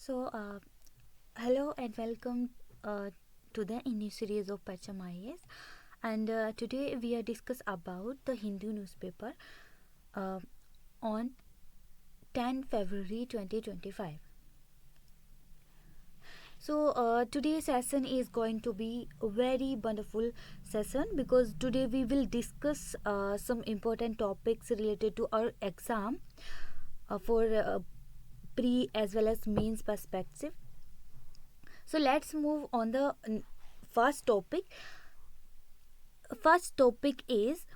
Hello and welcome to the new series of Parcham IAS. And today we are discuss about the Hindu newspaper on 10 February 2025. Today's session is going to be a very wonderful session because today we will discuss some important topics related to our exam for pre as well as mains perspective. So let's move on the first topic. First topic is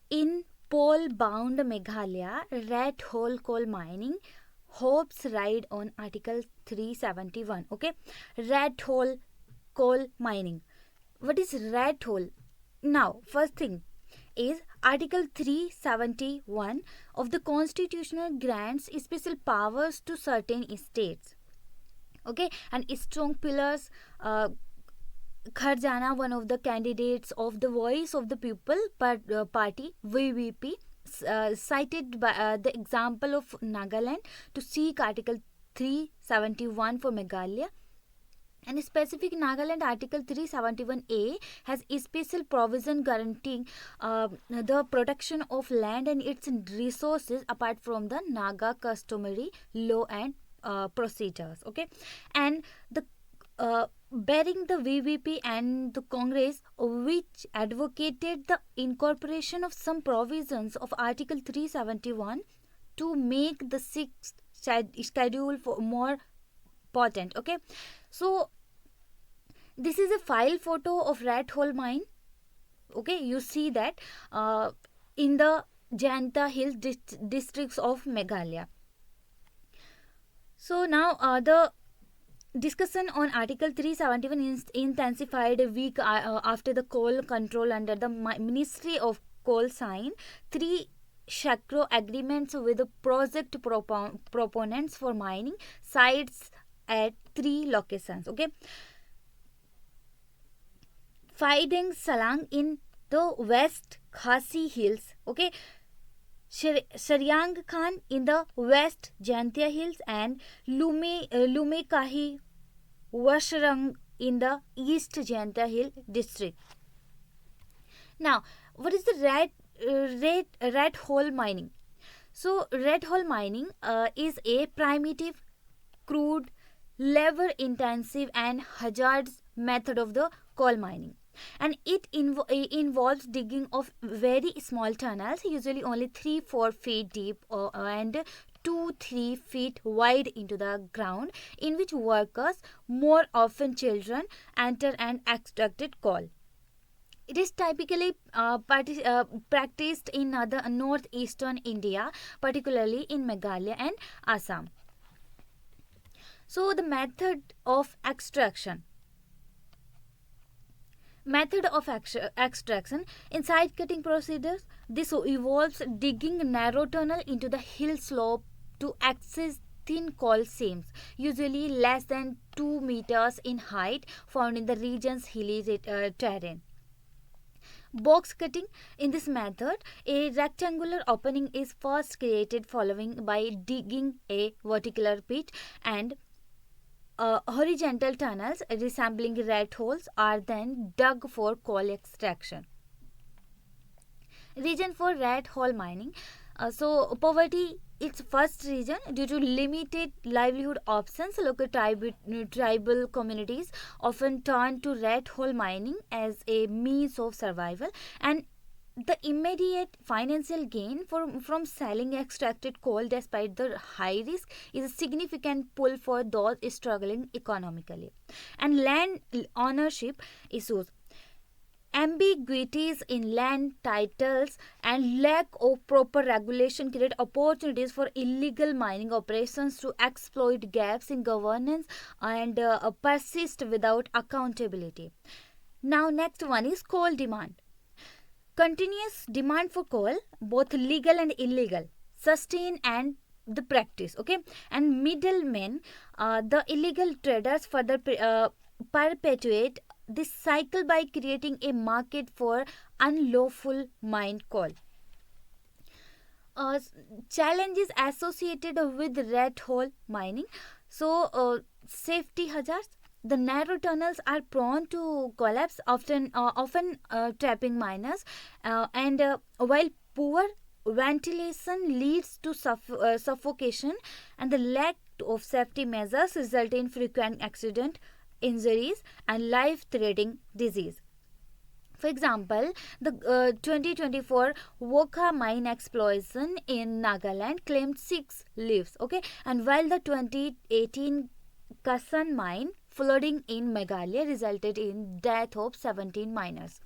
in pole bound Meghalaya, red hole coal mining hopes ride on Article 371. Okay, red hole coal mining. What is red hole? Now, first thing is Article 371 of the Constitutional grants special powers to certain states. Okay, and strong pillars. Kharjana, one of the candidates of the Voice of the People Party (VVP), cited by the example of Nagaland to seek Article 371 for Meghalaya. And specific Nagaland Article 371A has a special provision guaranteeing the protection of land and its resources apart from the Naga customary law and procedures. Okay, and the bearing the VVP and the Congress, which advocated the incorporation of some provisions of Article 371 to make the sixth schedule for more potent. Okay, so this is a file photo of red hole mine. Okay, you see that in the Janta Hills districts of Meghalaya. So now the discussion on Article 371 is intensified a week after the coal control under the Ministry of Coal signed 3 Shakro agreements with the project proponents for mining sites at 3 locations. Okay, Faideng Salang in the West Khasi Hills. Okay, Sharyang Khan in the West Jantia Hills and Lume Kahi Washrang in the East Jantia Hill district. Now, what is the red hole mining? So, red hole mining is a primitive, crude, labor-intensive and hazardous method of the coal mining. And it involves digging of very small tunnels, usually only 3-4 feet deep and 2-3 feet wide into the ground, in which workers, more often children, enter and extracted coal. It is typically practiced in northeastern India, particularly in Meghalaya and Assam. So the method of extraction. Extraction in side cutting procedures, this involves digging a narrow tunnel into the hill slope to access thin coal seams, usually less than 2 meters in height, found in the region's hilly terrain. Box cutting. In this method, a rectangular opening is first created following by digging a vertical pit, and horizontal tunnels resembling red holes are then dug for coal extraction. Reason for red hole mining. So poverty, its first reason due to limited livelihood options. Local tribal communities often turn to red hole mining as a means of survival, and the immediate financial gain from selling extracted coal despite the high risk is a significant pull for those struggling economically. And land ownership issues. Ambiguities in land titles and lack of proper regulation create opportunities for illegal mining operations to exploit gaps in governance and persist without accountability. Now, next one is coal demand. Continuous demand for coal, both legal and illegal, sustain and the practice. Okay, and middlemen, the illegal traders further perpetuate this cycle by creating a market for unlawful mined coal. uh, challenges associated with rat hole mining. So safety hazards. The narrow tunnels are prone to collapse, often trapping miners, and while poor ventilation leads to suffocation, and the lack of safety measures result in frequent accident, injuries, and life-threatening disease. For example, the 2024 Wokha mine explosion in Nagaland claimed 6 lives. Okay, and while the 2018 Kasan mine flooding in Meghalaya resulted in death of 17 miners.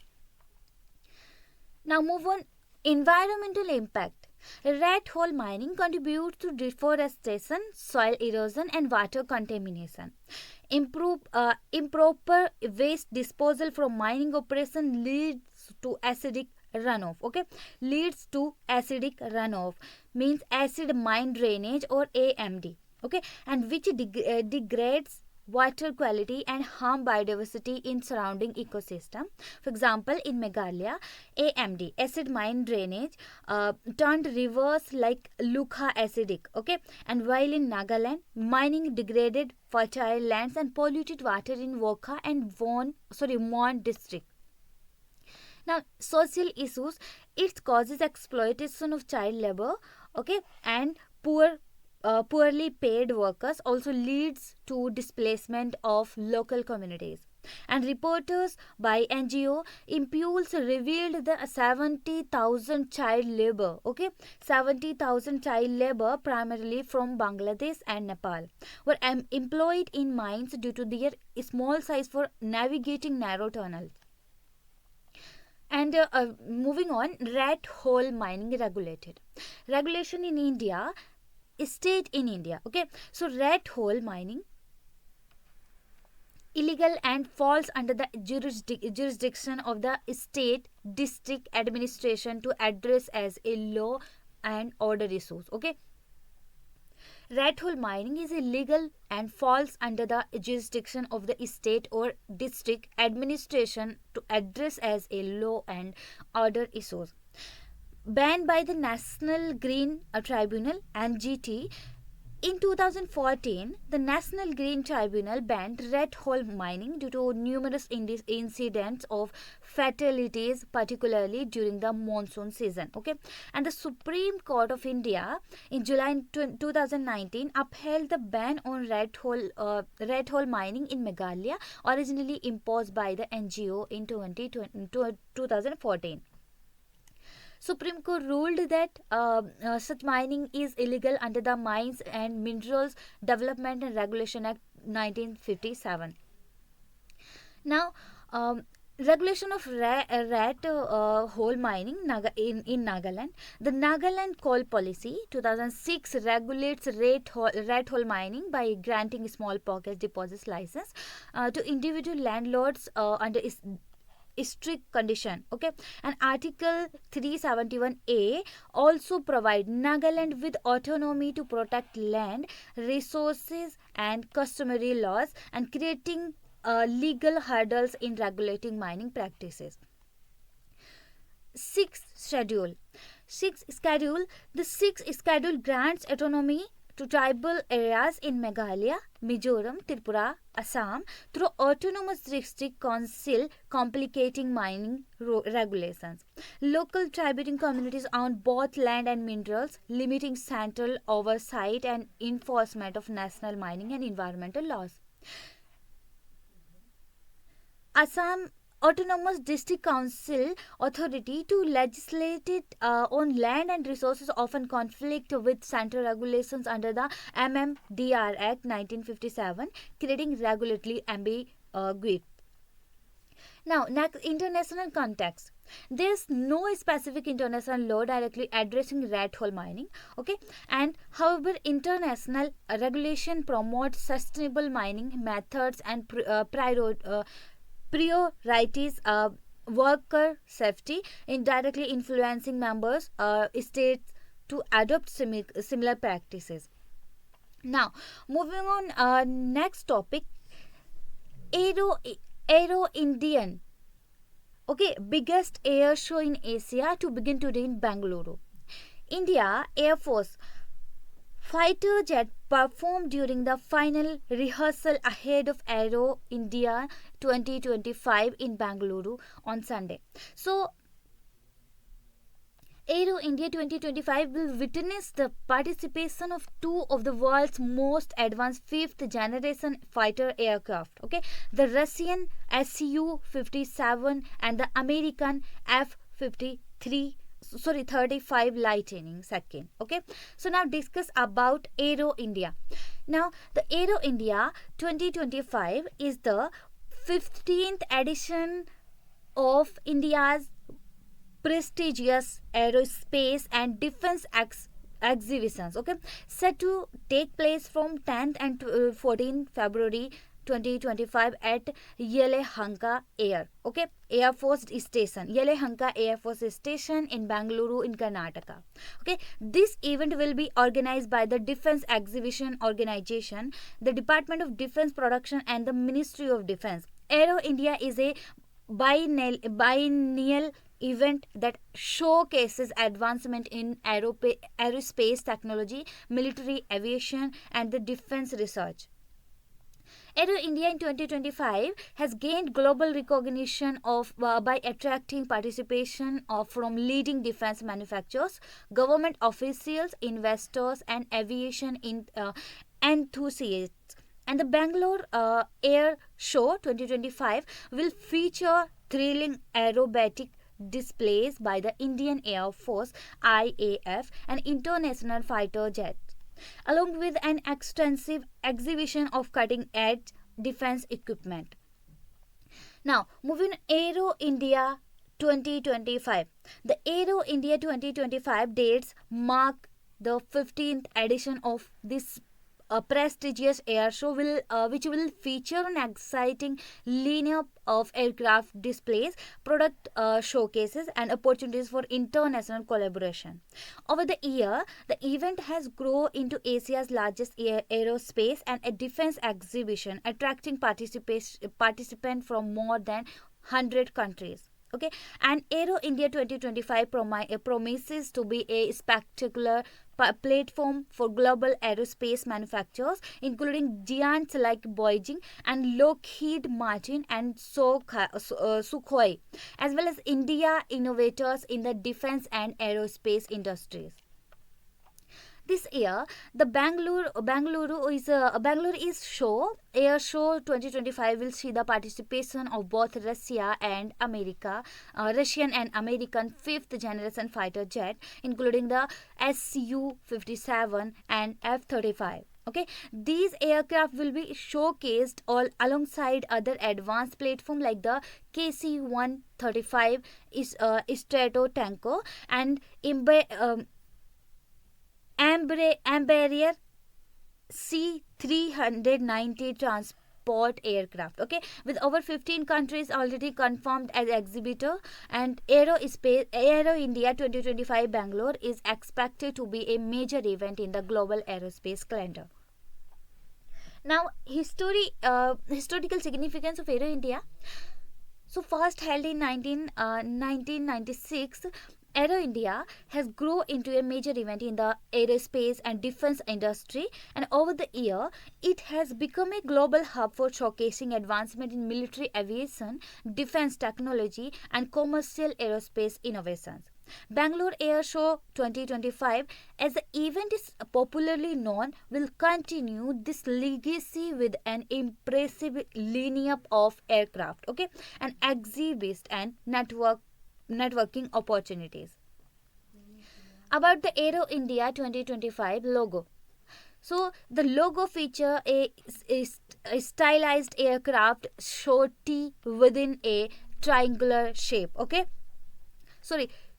Now move on. Environmental impact. Rat hole mining contributes to deforestation, soil erosion, and water contamination. Improper waste disposal from mining operation leads to acidic runoff. Okay, leads to acidic runoff means acid mine drainage, or AMD. Okay, and which degrades water quality and harm biodiversity in surrounding ecosystem. For example, in Meghalaya, AMD, acid mine drainage, turned rivers like Lukha acidic. Okay, and while in Nagaland, mining degraded fertile lands and polluted water in Wokha and Mon district. Now, social issues. It causes exploitation of child labor. Okay, and poorly paid workers, also leads to displacement of local communities. And reporters by NGO Impulse revealed the 70,000 child labor. Okay, 70,000 child labor, primarily from Bangladesh and Nepal, were employed in mines due to their small size for navigating narrow tunnels. And moving on, rat hole mining regulated. Regulation in India. State in India. Okay, so rat hole mining illegal and falls under the jurisdiction of the state district administration to address as a law and order issues. Okay, rat hole mining is illegal and falls under the jurisdiction of the state or district administration to address as a law and order issues. Banned by the National Green Tribunal (NGT). In 2014, the National Green Tribunal banned rat hole mining due to numerous incidents of fatalities, particularly during the monsoon season. Okay, and the Supreme Court of India in July 2019 upheld the ban on rat hole mining in Meghalaya, originally imposed by the NGO in 2014. Supreme Court ruled that such mining is illegal under the Mines and Minerals Development and Regulation Act 1957. Now, regulation of rat hole mining in Nagaland. The Nagaland Coal Policy 2006 regulates rat hole mining by granting small pocket deposits license to individual landlords under strict condition. Okay, and Article 371A also provide Nagaland with autonomy to protect land resources and customary laws, and creating legal hurdles in regulating mining practices. Sixth schedule. The sixth schedule grants autonomy to tribal areas in Meghalaya, Mizoram, Tripura, Assam through autonomous district council, complicating mining regulations. Local tribal communities own both land and minerals, limiting central oversight and enforcement of national mining and environmental laws. Assam Autonomous District Council authority to legislate on land and resources often conflict with central regulations under the MMDR Act 1957, creating regulatory ambiguity. Now, next, international context. There is no specific international law directly addressing rat hole mining. Okay, and however, international regulation promotes sustainable mining methods and priorities worker safety, indirectly influencing members states to adopt similar practices. Now, moving on, next topic, Aero Indian. Okay, biggest air show in Asia to begin today in Bangalore. India Air Force fighter jet performed during the final rehearsal ahead of Aero India 2025 in Bangalore on Sunday. So, Aero India 2025 will witness the participation of two of the world's most advanced fifth generation fighter aircraft. Okay, the Russian Su-57 and the American F-35 Lightning second. Okay, so now discuss about Aero India. Now the Aero India 2025 is the 15th edition of India's prestigious aerospace and defense exhibitions, okay, set to take place from 10th and 14th February 2025 at Yelahanka Air Force Station, Yelahanka Air Force Station in Bangalore in Karnataka. Okay, this event will be organized by the Defense Exhibition Organization, the Department of Defense Production and the Ministry of Defense. Aero India is a biennial event that showcases advancement in aerospace technology, military aviation and the defense research. Aero India in 2025 has gained global recognition by attracting participation from leading defense manufacturers, government officials, investors and aviation enthusiasts. And the Bangalore Air Show 2025 will feature thrilling aerobatic displays by the Indian Air Force IAF and international fighter jets, along with an extensive exhibition of cutting-edge defense equipment. Now, moving Aero India 2025. The Aero India 2025 dates mark the 15th edition of this a prestigious air show which will feature an exciting lineup of aircraft displays, product showcases and opportunities for international collaboration. Over the year, the event has grown into Asia's largest aerospace and a defense exhibition, attracting participants from more than 100 countries. Okay, and Aero India 2025 promises to be a spectacular platform for global aerospace manufacturers, including giants like Boeing and Lockheed Martin and Sukhoi, as well as India innovators in the defense and aerospace industries. This year, the Bangalore Air Show 2025 will see the participation of both Russian and American fifth generation fighter jet, including the Su-57 and F-35. Okay, these aircraft will be showcased all alongside other advanced platforms like the KC-135 Stratotanker and Embraer C-390 transport aircraft. Okay, with over 15 countries already confirmed as exhibitor, and Aero India 2025 Bangalore is expected to be a major event in the global aerospace calendar. Now, historical significance of Aero India. So, first held in 1996. Aero India has grown into a major event in the aerospace and defense industry, and over the year it has become a global hub for showcasing advancement in military aviation, defense technology and commercial aerospace innovations. Bangalore Air Show 2025, as the event is popularly known, will continue this legacy with an impressive lineup of aircraft, okay, and exhibits and networking opportunities. About the Aero India 2025 logo. So the logo feature a stylized aircraft shorty within a triangular shape. Okay,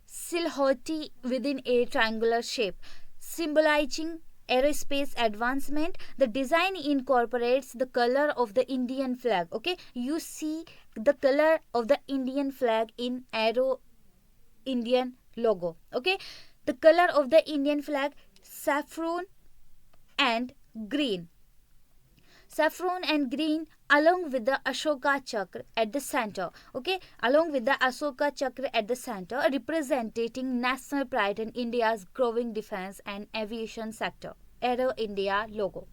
silhouette within a triangular shape, symbolizing aerospace advancement. The design incorporates the color of the Indian flag. Okay, you see the color of the Indian flag in Aero Indian logo. Okay, the color of the Indian flag, saffron and green. Saffron and green along with the Ashoka Chakra at the center. Okay, along with the Ashoka Chakra at the center, representing national pride in India's growing defense and aviation sector. Aero India logo.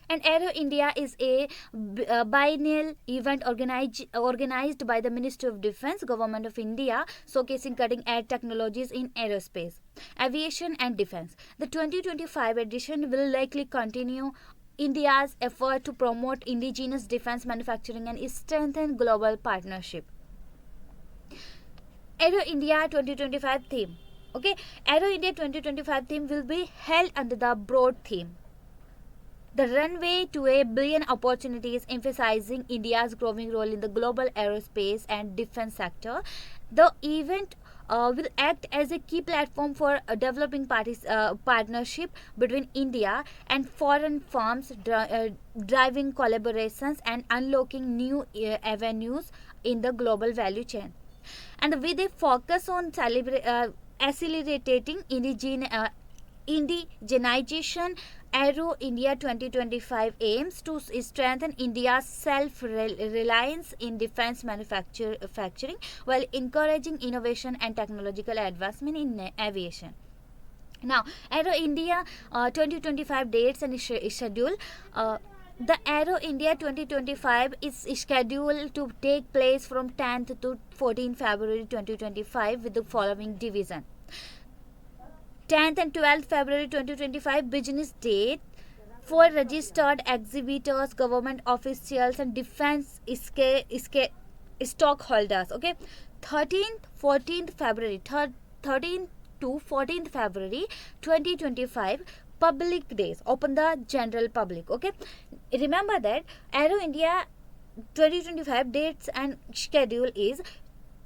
And Aero India is a biennial event organized by the Ministry of Defence, Government of India, showcasing cutting-edge technologies in aerospace, aviation and defence. The 2025 edition will likely continue India's effort to promote indigenous defence manufacturing and strengthen global partnership. Aero India 2025 theme. Okay, Aero India 2025 theme will be held under the broad theme, the runway to a billion opportunities, emphasizing India's growing role in the global aerospace and defense sector. The event will act as a key platform for developing partnership between India and foreign firms, driving collaborations and unlocking new avenues in the global value chain. And with a focus on accelerating indigenization, Aero India 2025 aims to strengthen India's self-reliance in defense manufacturing while encouraging innovation and technological advancement in aviation. Now, Aero India 2025 dates and schedule. The Aero India 2025 is scheduled to take place from 10th to 14th February 2025 with the following division. 10th and 12th February 2025 business date for registered exhibitors, government officials and defense stockholders. Okay, 13th 14th February 13th to 14th February 2025 public days, open the general public. Okay, remember that Aero India 2025 dates and schedule is,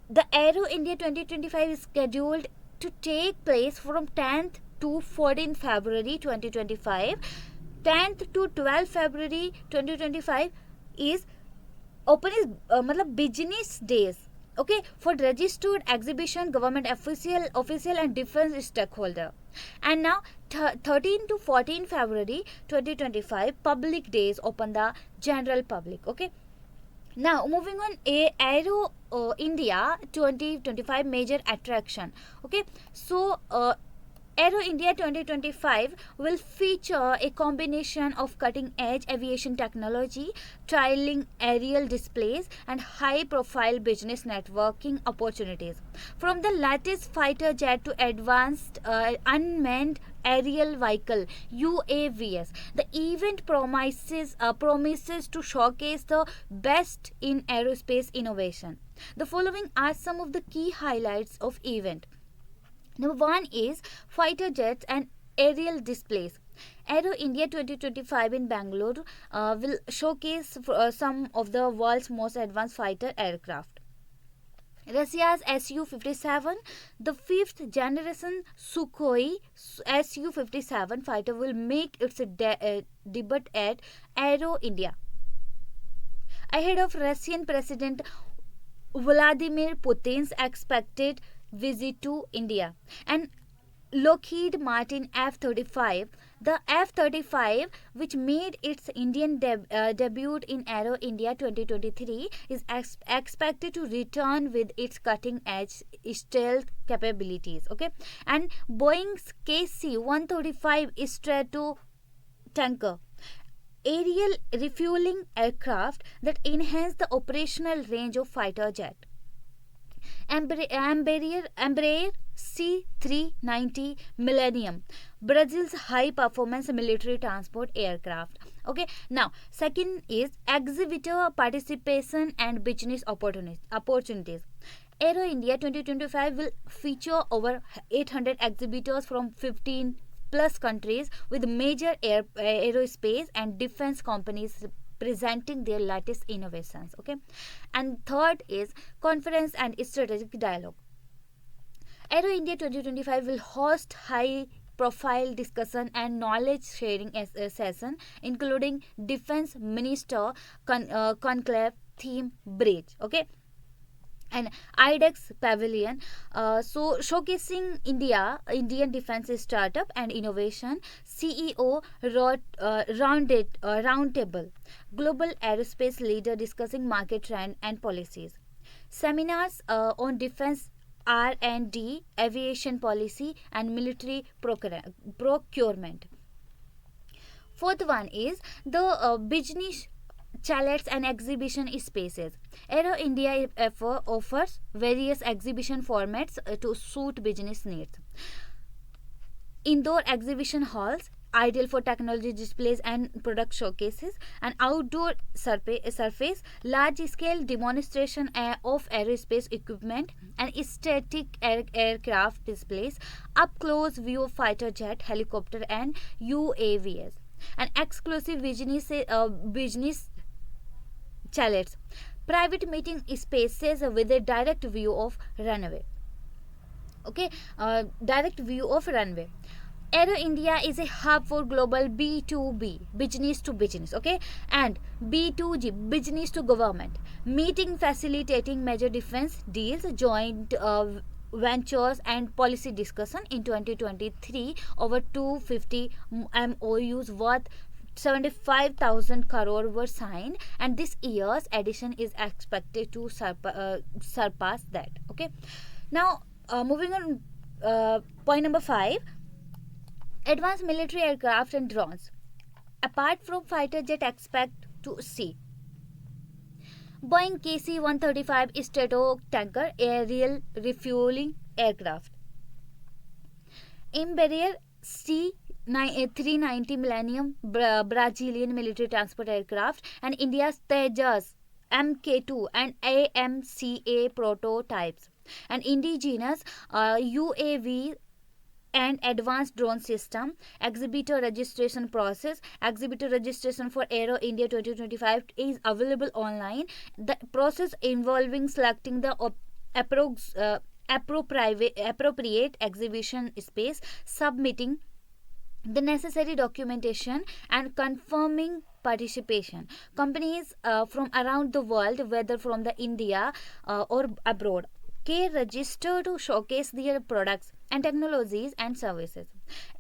the Aero India 2025 is scheduled to take place from 10th to 14th February 2025. 10th to 12th February 2025 is open is business days. Okay, for registered exhibition, government official and defense stakeholder. And now 13 to 14 February 2025 public days, open the general public. Okay, now moving on, Aero India 2025 major attraction. Okay, so Aero India 2025 will feature a combination of cutting-edge aviation technology, trialing aerial displays, and high-profile business networking opportunities. From the latest fighter jet to advanced unmanned aerial vehicle (UAVs), the event promises to showcase the best in aerospace innovation. The following are some of the key highlights of event. Number 1 is fighter jets and aerial displays. Aero India 2025 in Bangalore will showcase some of the world's most advanced fighter aircraft. Russia's Su-57, the 5th generation Sukhoi Su-57 fighter, will make its debut at Aero India, ahead of Russian President Vladimir Putin's expected visit to India. And Lockheed Martin F-35, the F-35, which made its Indian debut in Aero India 2023, is expected to return with its cutting-edge stealth capabilities. Okay, and Boeing's KC-135 Strato tanker, aerial refueling aircraft that enhance the operational range of fighter jet. Embraer C-390 Millennium, Brazil's high-performance military transport aircraft. Okay, now second is exhibitor participation and business opportunities. Aero India 2025 will feature over 800 exhibitors from 15 plus countries, with major aerospace and defense companies presenting their latest innovations. Okay, and third is conference and strategic dialogue. Aero India 2025 will host high profile discussion and knowledge sharing session, including defense minister conclave theme bridge. Okay, and IDEX Pavilion, showcasing Indian defense startup and innovation. CEO roundtable, global aerospace leader discussing market trend and policies. Seminars on defense R&D, aviation policy, and military procurement. Fourth one is the business chalets and exhibition spaces. Aero India offers various exhibition formats to suit business needs. Indoor exhibition halls, ideal for technology displays and product showcases. An outdoor surface, large scale demonstration of aerospace equipment and static aircraft displays, up close view of fighter jet, helicopter, and UAVs. And exclusive business chalets, private meeting spaces with a direct view of runway. Okay, direct view of runway. Aero India is a hub for global B2B, business to business, okay, and B2G, business to government, meeting facilitating major defense deals, joint ventures, and policy discussion. In 2023, over 250 MOUs worth 75,000 crore were signed, and this year's edition is expected to surpass that. Okay, now moving on, point number 5, advanced military aircraft and drones. Apart from fighter jet, expect to see Boeing KC-135 Stratotanker aerial refueling aircraft, Embraer C-390 Millennium Brazilian military transport aircraft, and India's Tejas Mk2 and AMCA prototypes, and indigenous UAV and advanced drone system. Exhibitor registration process. Exhibitor registration for Aero India 2025 is available online. The process involving selecting the appropriate exhibition space, submitting the necessary documentation, and confirming participation. Companies from around the world, whether from the India or abroad, can register to showcase their products and technologies and services.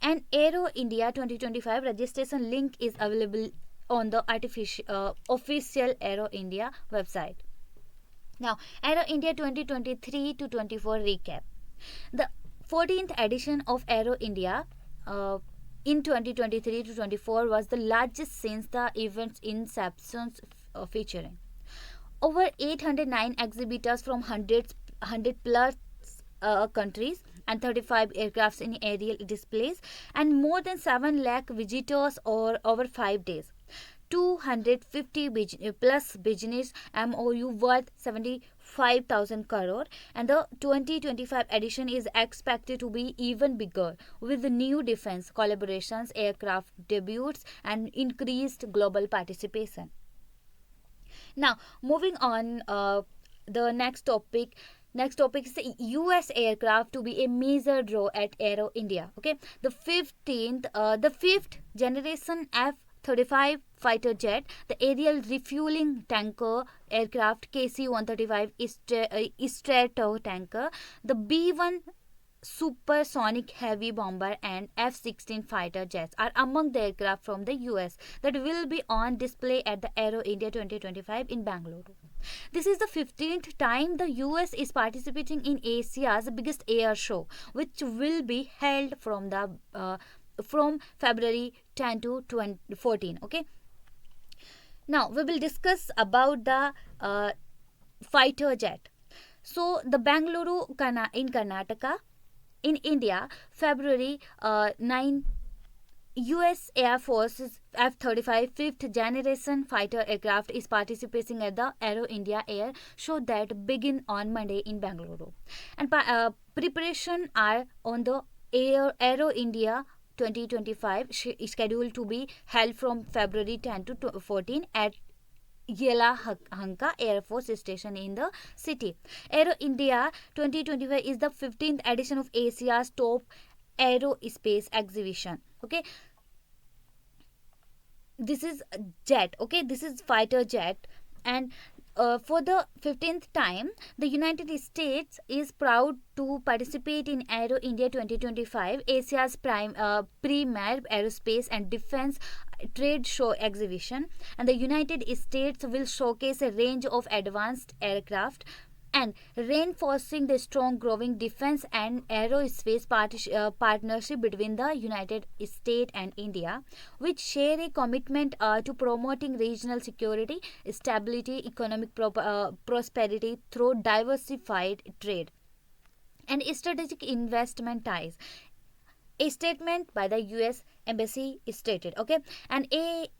And Aero India 2025 registration link is available on the official Aero India website. Now, Aero India 2023 to 24 recap. The 14th edition of Aero India in 2023 to 24 was the largest since the event's inception, featuring over 809 exhibitors from 100 plus countries and 35 aircrafts in aerial displays, and more than 7 lakh visitors over 5 days. 250 plus business MOU worth 75,000 crore, and the 2025 edition is expected to be even bigger with new defense collaborations, aircraft debuts, and increased global participation. Now, moving on, the next topic. Next topic is the US aircraft to be a major draw at Aero India. Okay, the 5th generation F-35 fighter jet, the aerial refueling tanker aircraft KC-135 Stratotanker, the B-1 supersonic heavy bomber, and F-16 fighter jets are among the aircraft from the US that will be on display at the Aero India 2025 in Bangalore. This is the 15th time the US is participating in Asia's biggest air show, which will be held from February 10 to 14. Okay. Now we will discuss about the fighter jet. So the Bangalore in Karnataka, in India, February 9, US Air Force's F-35 5th generation fighter aircraft is participating at the Aero India Air Show that begin on Monday in Bangalore. And preparation are on the Aero India 2025 scheduled to be held from February 10 to 14 at Yelahanka Air Force Station in the city. Aero India 2025 is the 15th edition of Asia's top aerospace exhibition. Okay, this is jet. Okay, this is fighter jet, and For the 15th time, the United States is proud to participate in Aero India 2025, Asia's premier aerospace and defense trade show exhibition. And the United States will showcase a range of advanced aircraft and reinforcing the strong growing defense and aerospace partnership between the United States and India, which share a commitment to promoting regional security, stability, economic prosperity through diversified trade and strategic investment ties. A statement by the US Embassy stated, okay, and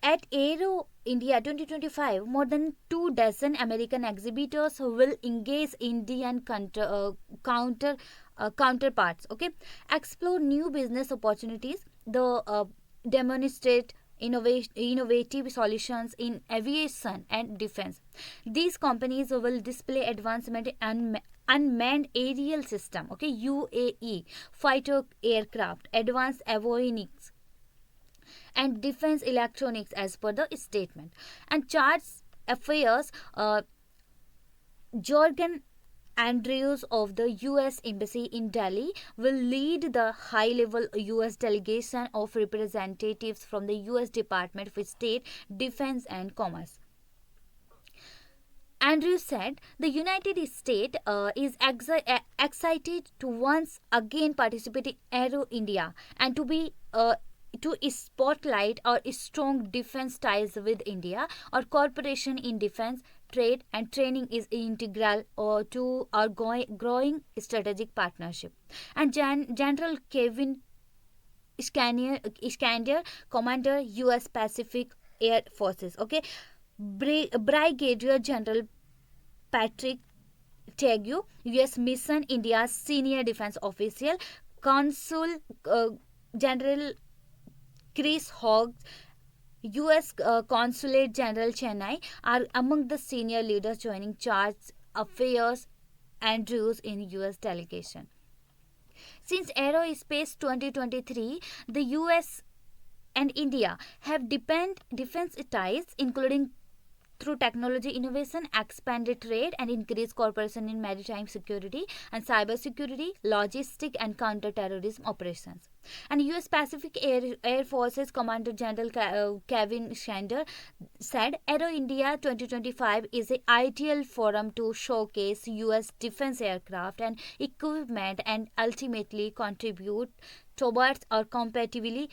at Aero India 2025, more than 2 dozen American exhibitors will engage Indian counterparts, okay, explore new business opportunities, demonstrate innovative solutions in aviation and defense. These companies will display advancement in unmanned aerial system, okay, UAE, fighter aircraft, advanced avionics and defense electronics as per the statement. And charts affairs, Jorgen Andrews of the US Embassy in Delhi will lead the high level US delegation of representatives from the US Department for State, Defense and Commerce. Andrews said the United States is excited to once again participate in Aero India and to spotlight our strong defense ties with India. Our cooperation in defense, trade and training is integral to our growing strategic partnership. And General Kevin Iskander, Commander US Pacific Air Forces, okay, Brigadier General Patrick Tegu, US Mission India's senior defense official, Consul General Chris Hogg, US Consulate General Chennai are among the senior leaders joining Charts Affairs Andrews in US delegation. Since Aerospace 2023, the US and India have deepened defense ties, including through technology innovation, expanded trade, and increased cooperation in maritime security and cyber security, logistic, and counter-terrorism operations. And U.S. Pacific Air Forces Commander General Kevin Shander said, Aero India 2025 is an ideal forum to showcase U.S. defense aircraft and equipment and ultimately contribute towards our compatibility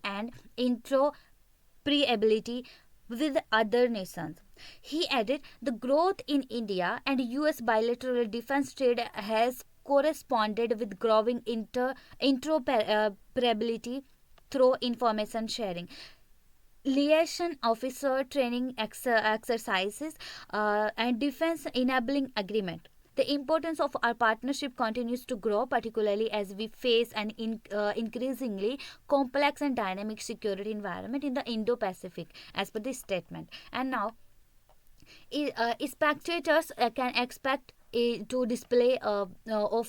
and interoperability with other nations. He added, the growth in India and US bilateral defense trade has corresponded with growing interoperability through information sharing, liaison officer training exercises, and defense enabling agreement. The importance of our partnership continues to grow, particularly as we face an increasingly complex and dynamic security environment in the Indo-Pacific, as per this statement. And now, spectators can expect to display of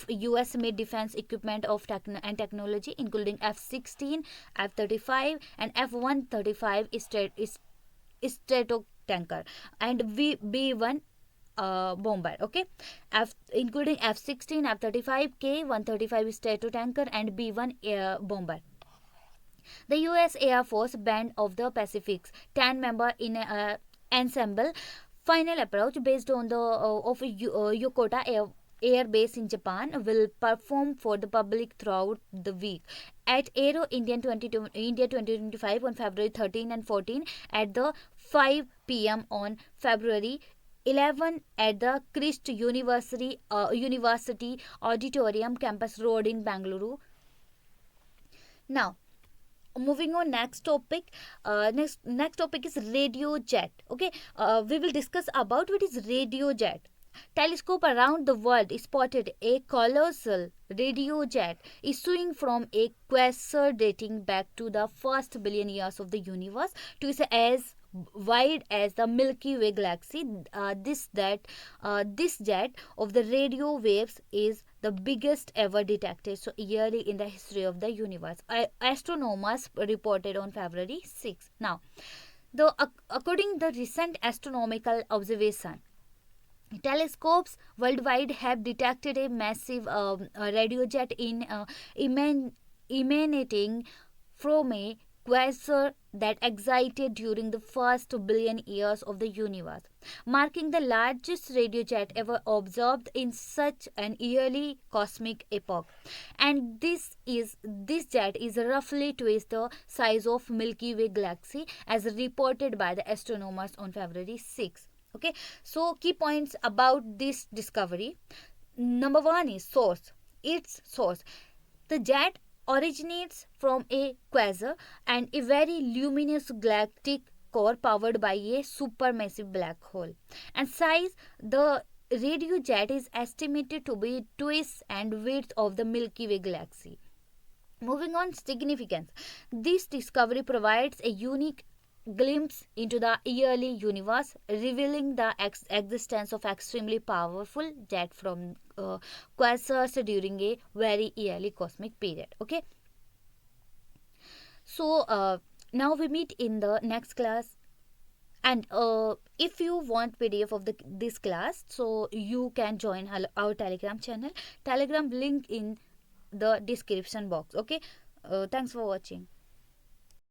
US made defense equipment and technology, including F-16, F-35 and F-135 Stratotanker and B-1 bomber, okay, including F-16, F-35, K-135 Stratotanker and B-1 bomber. The U.S. Air Force Band of the Pacific's 10-member in ensemble final approach based on the of Yokota Air Base in Japan will perform for the public throughout the week at Aero India 2025 on February 13 and 14 at the 5 p.m. on February 11 at the Christ University Auditorium, Campus Road in Bangalore. Now, moving on, next topic. Next topic is radio jet. Okay, we will discuss about what is radio jet. Telescope around the world spotted a colossal radio jet issuing from a quasar dating back to the first billion years of the universe to as wide as the Milky Way galaxy. This jet of the radio waves is the biggest ever detected so yearly in the history of the universe. Astronomers reported on February 6. Now, According the recent astronomical observation, telescopes worldwide have detected a massive radio jet emanating from a quasar that excited during the first billion years of the universe, marking the largest radio jet ever observed in such an early cosmic epoch. And this jet is roughly twice the size of Milky Way galaxy, as reported by the astronomers on February 6. Okay, so key points about this discovery. Number one is source. Its source. The jet originates from a quasar and a very luminous galactic core powered by a supermassive black hole. And size, the radio jet is estimated to be twice and width of the Milky Way galaxy. Moving on, significance. This discovery provides a unique glimpse into the early universe, revealing the existence of extremely powerful jet from quasars during a very early cosmic period. Okay, so now we meet in the next class. And if you want PDF of this class, so you can join our Telegram channel. Telegram link in the description box. Okay, thanks for watching.